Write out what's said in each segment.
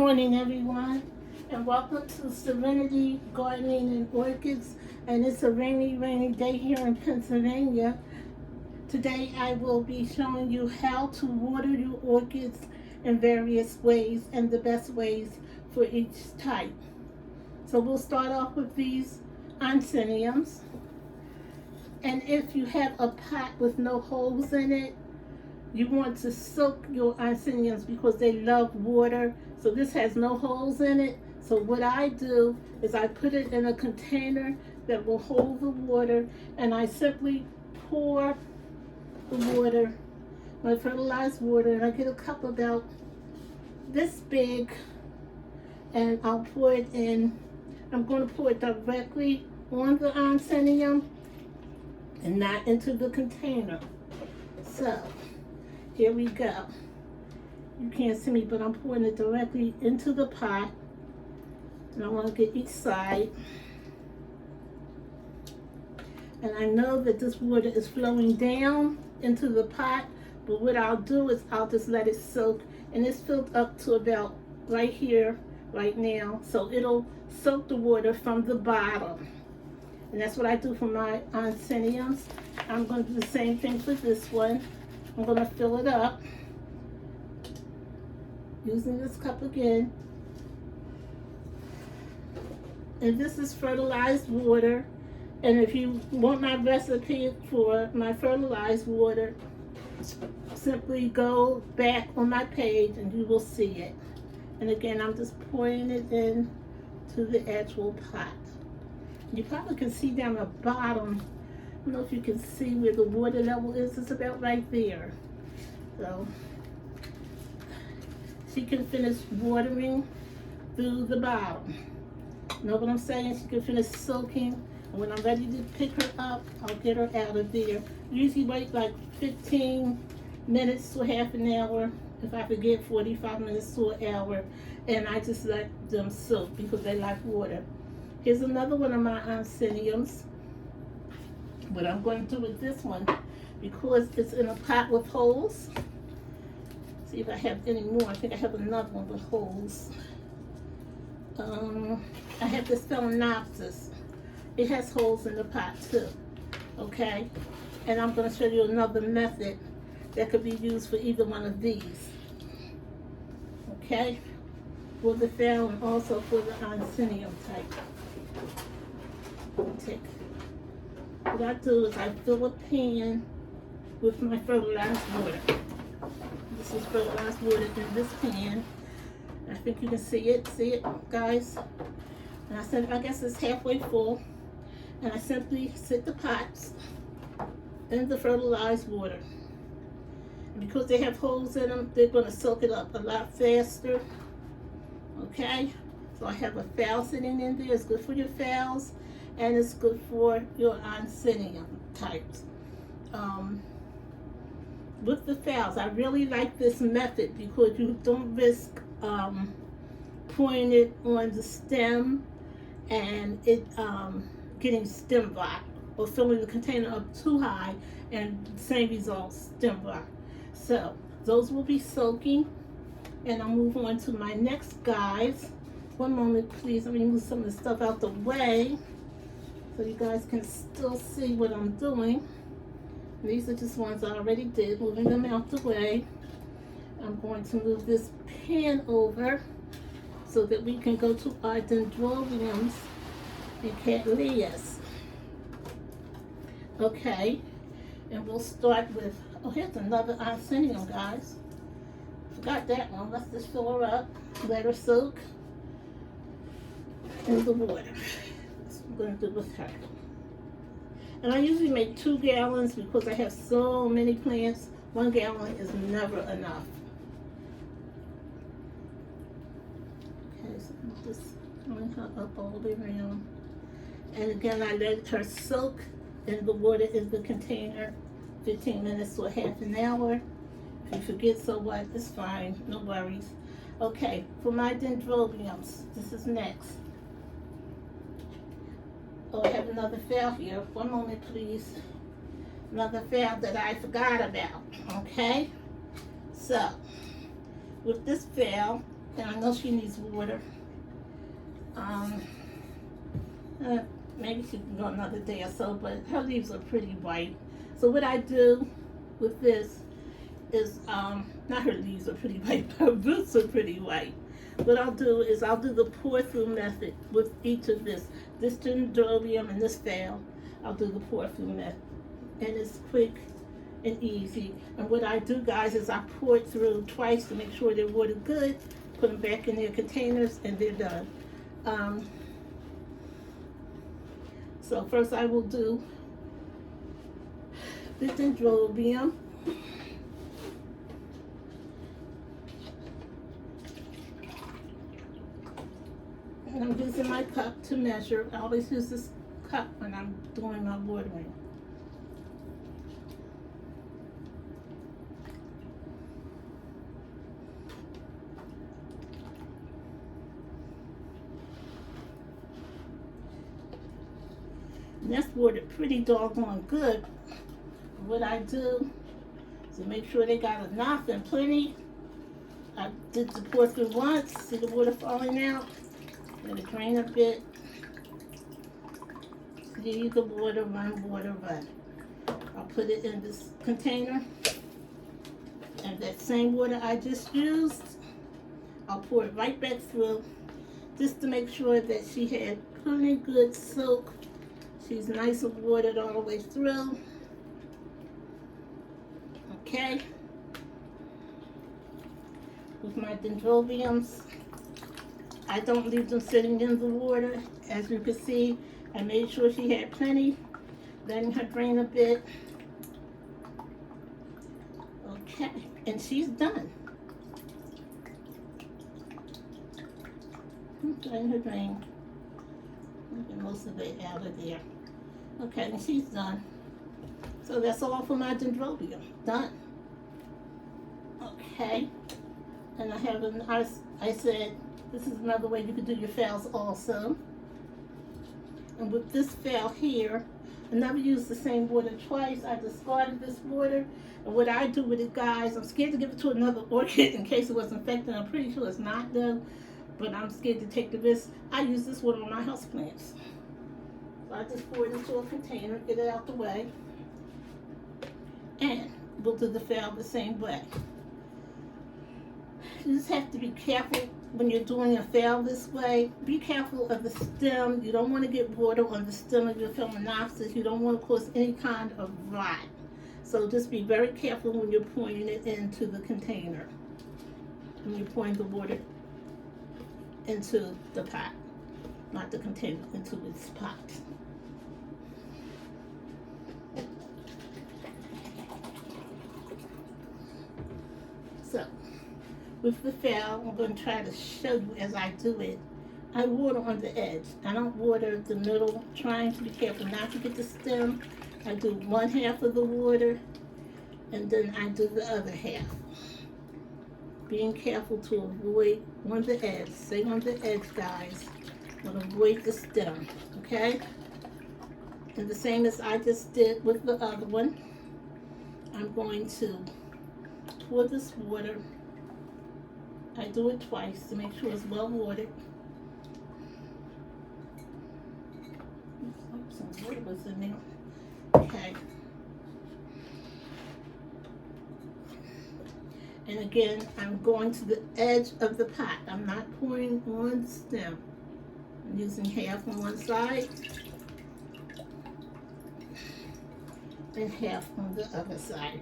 morning, everyone, and welcome to Serenity Gardening and Orchids. And it's a rainy day here in Pennsylvania. Today I will be showing you how to water your orchids in various ways and the best ways for each type. So we'll start off with these Oncidiums. And if you have a pot with no holes in it, you want to soak your Oncidiums because they love water. So this has no holes in it. So what I do is I put it in a container that will hold the water, and I simply pour the water, my fertilized water, and I get a cup about this big, and I'll pour it in. I'm going to pour it directly on the Oncidium and not into the container. So here we go. You can't see me, but I'm pouring it directly into the pot. And I want to get each side. And I know that this water is flowing down into the pot, but what I'll do is I'll just let it soak. And it's filled up to about right here, right now. So it'll soak the water from the bottom. And that's what I do for my Oncidiums. I'm going to do the same thing for this one. I'm going to fill it up using this cup again. And this is fertilized water. And if you want my recipe for my fertilized water, simply go back on my page and you will see it. And again, I'm just pouring it in to the actual pot. You probably can see down the bottom. I don't know if you can see where the water level is. It's about right there. So she can finish watering through the bottom. You know what I'm saying? She can finish soaking. And when I'm ready to pick her up, I'll get her out of there. Usually wait like 15 minutes to half an hour. If I forget, 45 minutes to an hour. And I just let them soak because they like water. Here's another one of my Oncidiums. What I'm going to do with this one, because it's in a pot with holes. See if I have any more. I think I have another one with holes. I have this Phalaenopsis. It has holes in the pot too. Okay? And I'm going to show you another method that could be used for either one of these. Okay? For the Phal and also for the Oncidium type. What I do is I fill a pan with my fertilized water. This is fertilized water in this pan. I think you can see it, guys. And I guess it's halfway full. And I simply sit the pots in the fertilized water. And because they have holes in them, they're going to soak it up a lot faster. Okay? So I have a Phal sitting in there. It's good for your Phals, and it's good for your Oncidium types. With the Phals, I really like this method because you don't risk pouring it on the stem and it getting stem rot, or filling the container up too high and same result, stem rot. So those will be soaking, and I'll move on to my next guys. One moment, please. Let me move some of the stuff out the way so you guys can still see what I'm doing. And these are just ones I already did, moving them out the way. I'm going to move this pan over so that we can go to our Dendrobiums and Cattleyas. Okay, and we'll start with, oh, here's another Oncidium, guys. Forgot that one. Let's just fill her up, let her soak in the water. That's what I'm going to do with her. And I usually make 2 gallons because I have so many plants. 1 gallon is never enough. Okay, so I'm just throwing her up all the way around. And again, I let her soak in the water in the container 15 minutes to a half an hour. If you forget, so what? It's fine. No worries. Okay, for my Dendrobiums, this is next. Oh, I have another Phal here. One moment, please. Another Phal that I forgot about. Okay? So, with this Phal, And I know she needs water. Um, Maybe she can go another day or so, but her leaves are pretty white. So what I do with this is, not her leaves are pretty white, her roots are pretty white. What I'll do is I'll do the pour through method with each of this dendrobium and this phal. I'll do the pour through method, and it's quick and easy. And what I do, guys, is I pour it through twice to make sure they're watered good, put them back in their containers, and they're done. So first I will do the dendrobium. And I'm using my cup to measure. I always use this cup when I'm doing my watering. And that's watered pretty doggone good. What I do is to make sure they got enough and plenty. I did the pour through once, see the water falling out. Let it drain a bit. See the water run, water run. I'll put it in this container. And that same water I just used, I'll pour it right back through just to make sure that she had plenty good soak. She's nice and watered all the way through. Okay. With my dendrobiums, I don't leave them sitting in the water. As you can see, I made sure she had plenty, letting her drain a bit. Okay, and she's done. Letting her drain. Get most of it out of there. Okay, and she's done. So that's all for my dendrobium. Done. Okay. And I have I said this is another way you could do your phals also. And with this phal here, I never use the same water twice. I discarded this water. And what I do with it, guys, I'm scared to give it to another orchid in case it was infected. I'm pretty sure it's not though, but I'm scared to take the risk. I use this water on my houseplants. So I just pour it into a container, get it out the way, and we'll do the phal the same way. You just have to be careful when you're doing a phal this way. Be careful of the stem. You don't want to get water on the stem of your phalaenopsis. You don't want to cause any kind of rot. So just be very careful when you're pouring it into the container. When you're pouring the water into the pot, not the container, into its pot. So, with the phal, I'm going to try to show you as I do it. I water on the edge. I don't water the middle, trying to be careful not to get the stem. I do one half of the water, and then I do the other half. Being careful to avoid on the edge. Stay on the edge, guys. And avoid the stem, okay? And the same as I just did with the other one, I'm going to pour this water. I do it twice to make sure it's well watered. Some water was in there. Okay. And again, I'm going to the edge of the pot. I'm not pouring on the stem. I'm using half on one side and half on the other side.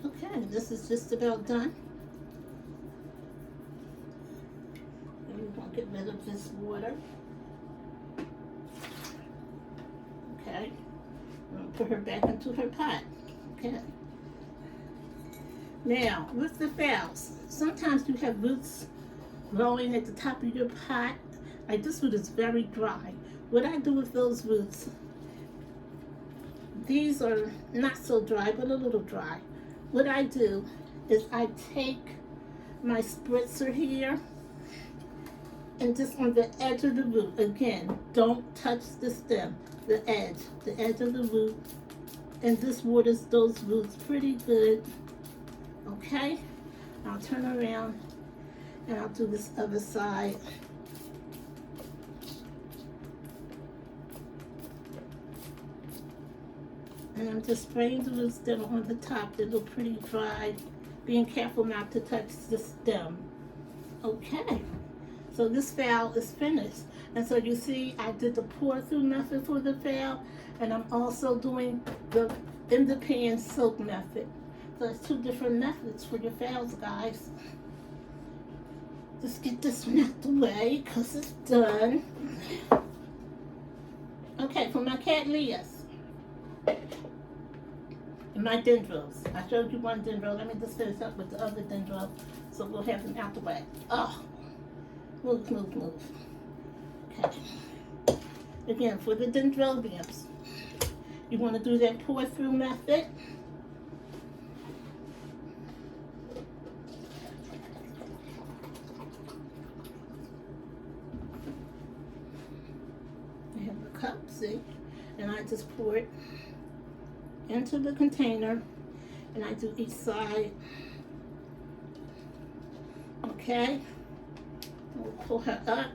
Okay, this is just about done. And we won't get rid of this water. Okay, I'm going to put her back into her pot. Okay. Now, with the phals, sometimes you have roots growing at the top of your pot. Like this root is very dry. What I do with those roots, these are not so dry, but a little dry. What I do is I take my spritzer here and just on the edge of the root. Again, don't touch the stem, the edge of the root. And this waters those roots pretty good. Okay? I'll turn around and I'll do this other side. And I'm just spraying the roots that are on the top. They look pretty dry. Being careful not to touch the stem. Okay. So this valve is finished. And so you see I did the pour through method for the valve, and I'm also doing the in the pan soak method. So it's two different methods for your valves, guys. Just get this one out the way because it's done. Okay, for my cattleyas and my dendrils. I showed you one dendril. Let me just finish up with the other dendril so we'll have them out the way. Oh, move. Okay. Again, for the dendrobiums, you want to do that pour through method. I have the cup, see? And I just pour it into the container, and I do each side. Okay? We'll pull her up.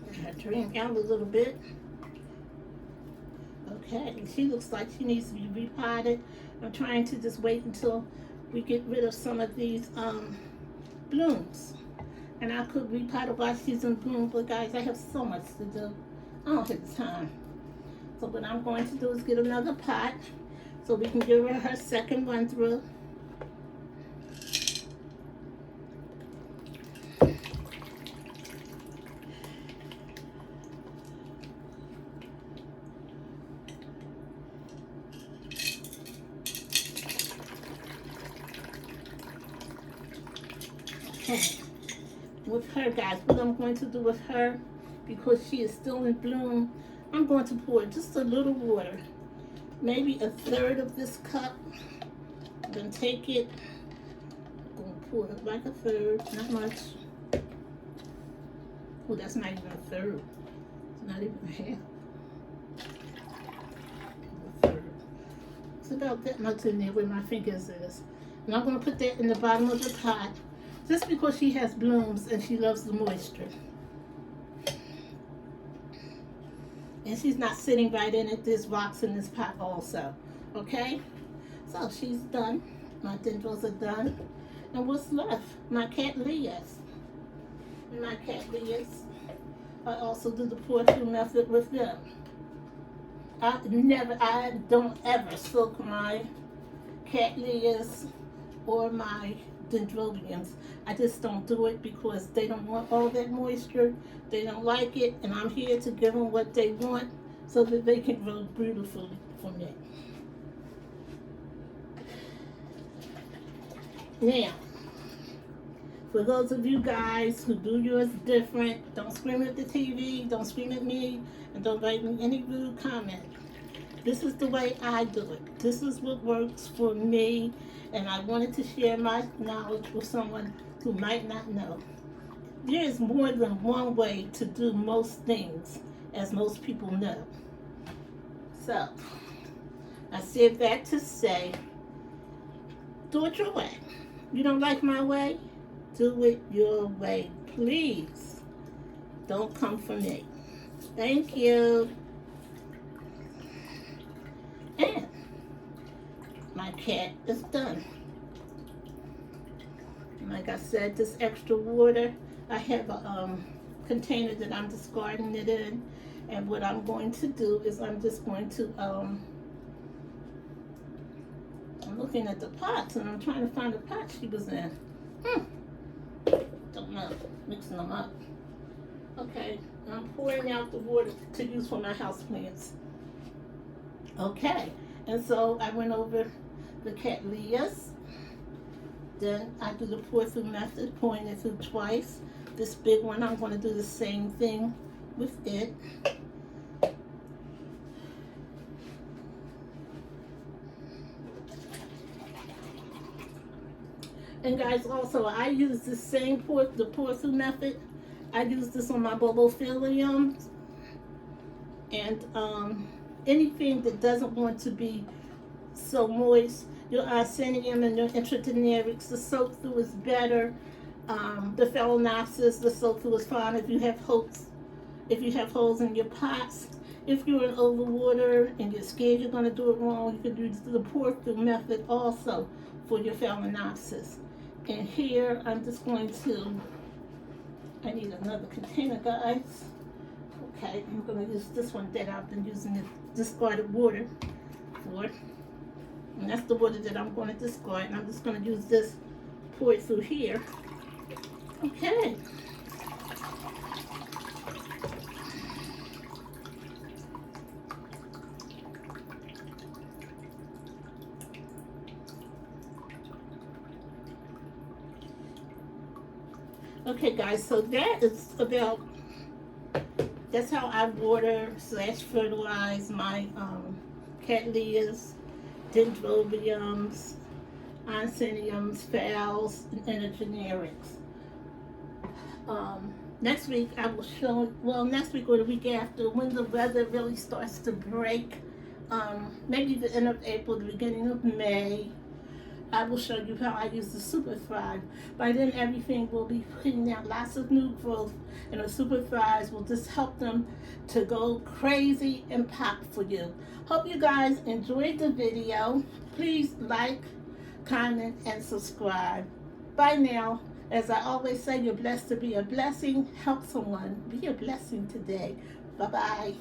Let her drain out a little bit. Okay, she looks like she needs to be repotted. I'm trying to just wait until we get rid of some of these blooms. And I could repot her while she's in bloom, but guys, I have so much to do. I don't have the time. So what I'm going to do is get another pot so we can give her second run through. Okay. With her, guys, what I'm going to do with her, because she is still in bloom, I'm going to pour just a little water, maybe a third of this cup. I'm going to take it, I'm going to pour it like a third, not much. Oh, that's not even a third. It's not even a half. A third. It's about that much in there where my fingers is. And I'm going to put that in the bottom of the pot, just because she has blooms and she loves the moisture. And she's not sitting right in it. There's rocks in this pot also. Okay? So she's done. My dendrils are done. And what's left? My cattleyas. My cattleyas. I also do the pour through method with them. I don't ever soak my cattleyas or my dendrobiums. I just don't do it because they don't want all that moisture. They don't like it, and I'm here to give them what they want so that they can grow beautifully for me. Now, for those of you guys who do yours different, don't scream at the TV, don't scream at me, and don't write me any rude comment. This is the way I do it. This is what works for me, and I wanted to share my knowledge with someone who might not know. There is more than one way to do most things, as most people know. So, I said that to say, do it your way. You don't like my way? Do it your way, please. Don't come for me. Thank you. And my cat is done. Like I said, this extra water, I have a container that I'm discarding it in. And what I'm going to do is I'm just going to, I'm looking at the pots and I'm trying to find the pot she was in. Don't know, mixing them up. Okay, I'm pouring out the water to use for my houseplants. Okay, and so I went over the cattleyas. Then I do the pour through method, pouring it through twice. This big one, I'm going to do the same thing with it. And guys, also I use the same the pour through method. I use this on my bulbophyllums and anything that doesn't want to be so moist. Your Arcenium and your Intratenarix, the soak through is better. The Phalaenopsis, the soak through is fine if you have holes in your pots. If you're in overwater and you're scared you're going to do it wrong, you can use the pour through method also for your Phalaenopsis. And here I'm just going to, I need another container, guys. Okay, I'm going to use this one that I've been using the discarded water for. And that's the water that I'm going to discard. And I'm just going to use this, pour it through here. Okay. Okay, guys, so that's how I water / fertilize my cattleyas, dendrobiums, onceniums, phals, and the generics. Next week I will show, well, next week or the week after, when the weather really starts to break, maybe the end of April, the beginning of May, I will show you how I use the Super Thrive. By then everything will be putting out lots of new growth, and the Super Thrives will just help them to go crazy and pop for you. Hope you guys enjoyed the video. Please like, comment, and subscribe. Bye now. As I always say, you're blessed to be a blessing. Help someone. Be a blessing today. Bye-bye.